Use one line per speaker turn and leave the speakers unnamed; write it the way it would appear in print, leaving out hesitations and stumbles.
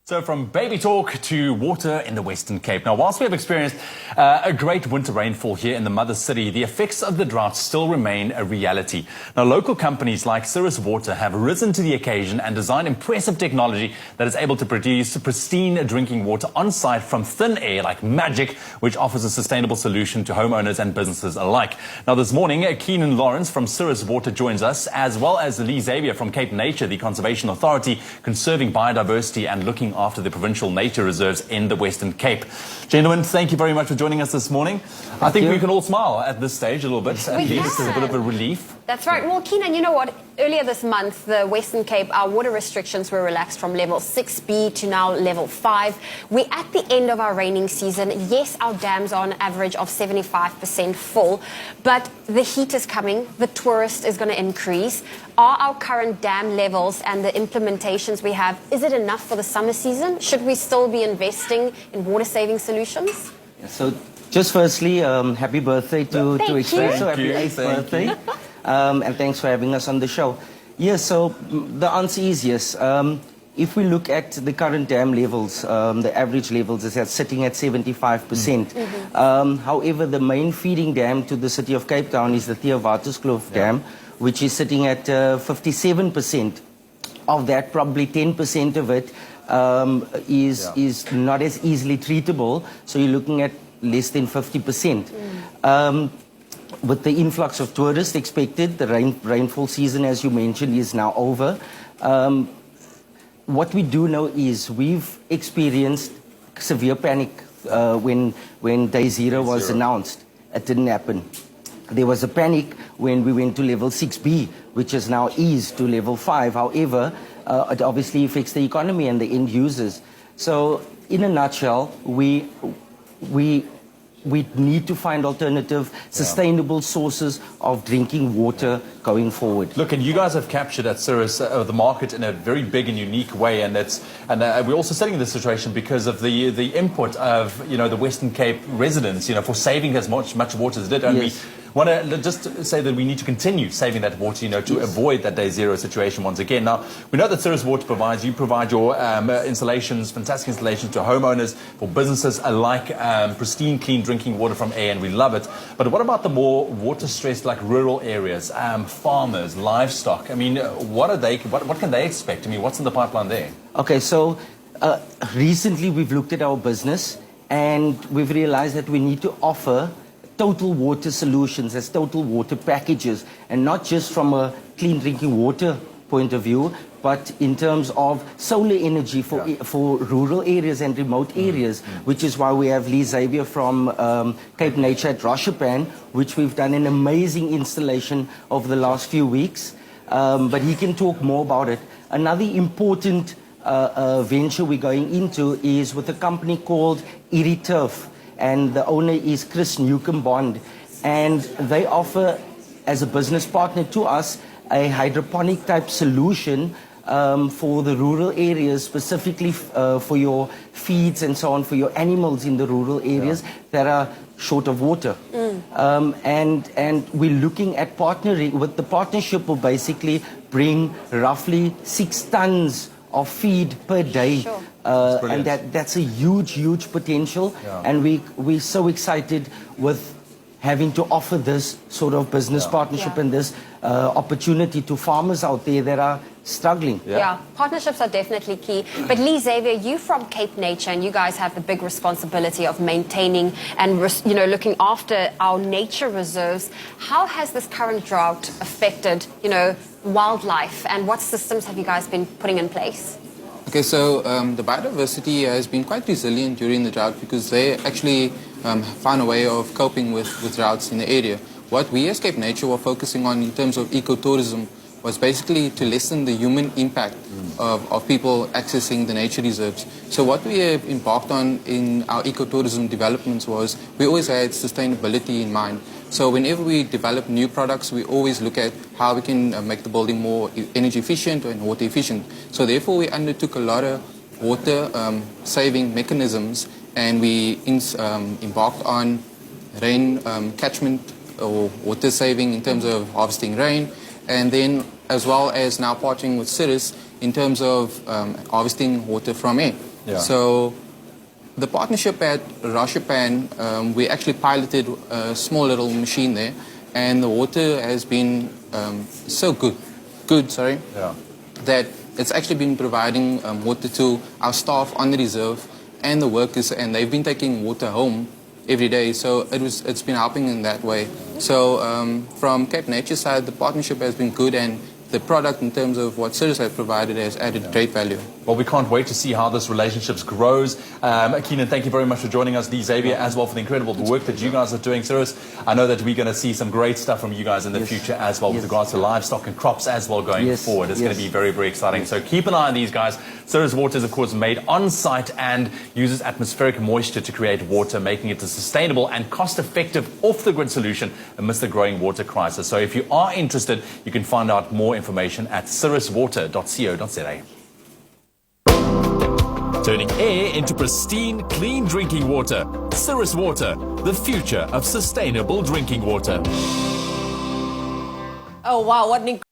So from baby talk to water in the Western Cape. Now, whilst we have experienced a great winter rainfall here in the mother city, the effects of the drought still remain a reality. Now, local companies like Cirrus Water have risen to the occasion and designed impressive technology that is able to produce pristine drinking water on site from thin air like magic, which offers a sustainable solution to homeowners and businesses alike. Now, this morning, Keenan Lawrence from Cirrus Water joins us, as well as Xavier from Cape Nature, the Conservation Authority, conserving biodiversity and looking after the provincial nature reserves in the Western Cape. Gentlemen, thank you very much for joining us this morning. I think we can all smile at this stage a little bit. At least it's a bit of a relief.
That's right. Well, Keenan, you know what? Earlier this month, the Western Cape, our water restrictions were relaxed from level 6B to now level 5. We're at the end of our raining season. Yes, our dams are on average of 75% full, but the heat is coming. The tourist is going to increase. Are our current dam levels and the implementations we have, is it enough for the summer season? Should we still be investing in water-saving solutions?
So, just firstly, happy birthday to Expresso. Happy 8th birthday. And thanks for having us on the show. Yes, so the answer is yes. If we look at the current dam levels, the average levels is sitting at 75%. However, the main feeding dam to the city of Cape Town is the Theewaterskloof Dam, which is sitting at 57%. Of that, probably 10% of it is not as easily treatable. So you're looking at less than 50%. With the influx of tourists expected, the rainfall season, as you mentioned, is now over. What we do know is we've experienced severe panic when day zero was announced. It didn't happen. There was a panic when we went to level 6B, which is now eased to level 5. However, it obviously affects the economy and the end users. So, in a nutshell, we need to find alternative, sustainable sources of drinking water going forward.
Look, and you guys have captured at Cirrus the market in a very big and unique way, and we're also setting this situation because of the input of the Western Cape residents, for saving as much water as they did. And we want to just say that we need to continue saving that water, to avoid that day zero situation once again. Now, we know that Cirrus Water you provide your installations, fantastic installations to homeowners, for businesses alike, pristine, clean drinking water from air, and we love it. But what about the more water-stressed, like rural areas, farmers, livestock? I mean, what can they expect? I mean, what's in the pipeline there?
Okay, so recently we've looked at our business and we've realized that we need to offer total water solutions as total water packages, and not just from a clean drinking water point of view, but in terms of solar energy for rural areas and remote areas, which is why we have Xavier from Cape Nature at Roshapan, which we've done an amazing installation over the last few weeks, but he can talk more about it. Another important venture we're going into is with a company called Turf, and the owner is Chris Newcomb Bond, and they offer, as a business partner to us, a hydroponic type solution for the rural areas, specifically for your feeds and so on, for your animals in the rural areas that are short of water. And we're looking at partnering with the partnership will basically bring roughly 6 tons of feed per day. And that's a huge potential. And we're so excited with having to offer this sort of business partnership and this opportunity to farmers out there that are struggling.
Partnerships are definitely key. But Xavier, you from Cape Nature, and you guys have the big responsibility of maintaining and looking after our nature reserves. How has this current drought affected wildlife, and what systems have you guys been putting in place?
Okay, so the biodiversity has been quite resilient during the drought because they actually found a way of coping with droughts in the area. What we as Cape Nature were focusing on in terms of ecotourism was basically to lessen the human impact of people accessing the nature reserves. So what we have embarked on in our ecotourism developments was we always had sustainability in mind. So whenever we develop new products, we always look at how we can make the building more energy efficient and water efficient. So therefore we undertook a lot of water saving mechanisms, and we embarked on rain catchment or water saving in terms of harvesting rain, and then as well as now partnering with Cirrus in terms of harvesting water from air.
Yeah.
So the partnership at Rashapan, we actually piloted a small little machine there, and the water has been so good,
Yeah.
that it's actually been providing water to our staff on the reserve and the workers, and they've been taking water home every day. So it's been helping in that way. So from Cape Nature side, the partnership has been good, and the product in terms of what Cirrus has provided has added great value.
Well, we can't wait to see how this relationship grows. Keenan, thank you very much for joining us. Xavier, as well, for the incredible work that you guys are doing. Cirrus, I know that we're going to see some great stuff from you guys in the future as well, with regards to livestock and crops as well going forward. It's going to be very, very exciting. So keep an eye on these guys. Cirrus Water is, of course, made on site and uses atmospheric moisture to create water, making it a sustainable and cost-effective off-the-grid solution amidst the growing water crisis. So if you are interested, you can find out more information at cirruswater.co.za. Turning air into pristine, clean drinking water. Cirrus Water, the future of sustainable drinking water.
Oh, wow, what an